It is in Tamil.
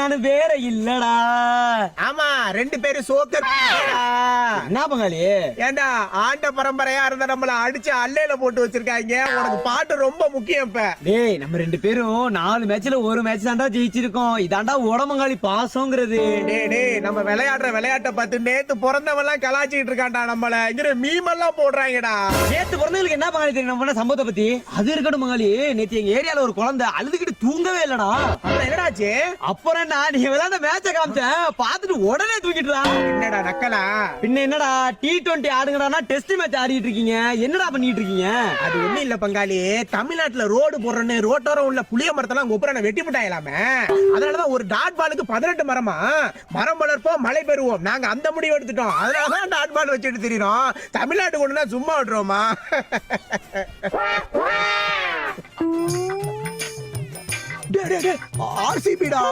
நானும் வேற இல்லடா. ஆமா, 2 பேரும் சோக்கர். என்ன பங்காளி? ஏண்டா ஆண்ட பரம்பரையா இருந்த நம்மள அடிச்சு அல்லையில போட்டு வச்சிருக்காங்க. உனக்கு பாட்டு ரொம்ப முக்கியம். இப்ப டேய், நம்ம 2 பேரும் 4 மேட்ச்ல ஒரு மேட்ச் தான்டா ஜெயிச்சிருக்கோம். இதாண்டா உடம்பங்காளி பாசங்கிறது. டேய், நம்ம விளையாடுற விளையாட்டை பார்த்து நேத்து பிறந்தவன் எல்லாம் கலாச்சிட்டு இருக்கான்டா. நம்மள இங்க மீமெல்லாம் போடுறாங்கடா. நேத்து பிறந்தவங்களுக்கு என்ன பங்காளி தெரியும் நம்ம சம்பவத்தை பத்தி? அது இருக்கட்டும் பங்காளி, நேத்து எங்க ஏரியால ஒரு குழந்தை அழுதுகிட்டு தூங்கவே இல்லடா. என்னடாச்சு? அப்புறம் என்ன, நீ விளையாண்ட மேட்ச காமிச்சேன், பாத்துட்டு உடனே தூக்கிட்டுடா. என்னடா நக்கலா? பின்ன என்னடா, T20 ஆடுங்கடானா டெஸ்ட் மேட்ச் ஆடிட்டு இருக்கீங்க, என்னடா பண்ணிட்டு இருக்கீங்க? அது ஒண்ணும் இல்ல பங்காளி, தமிழ்நாட்டுல ரோடு போடுறேன்னு ரோட்டோரம் உள்ள புளிய மரத்தெல்லாம் கொப்புறான வெட்டி போட்டாயலாமே. அதனாலதான் ஒரு டாட் பாலுக்கு 18 மரமா. மரம் வளர்ப்போம், மழை பெறுவோம். நாங்க அந்த முடிவு எடுத்துட்டோம். அதனாலதான் டாட் பால் வச்சுட்டு தெரியும். தமிழ்நாட்டுக்கு ஒண்ணுனா சும்மா விட்டுருவோமா? RCB டா.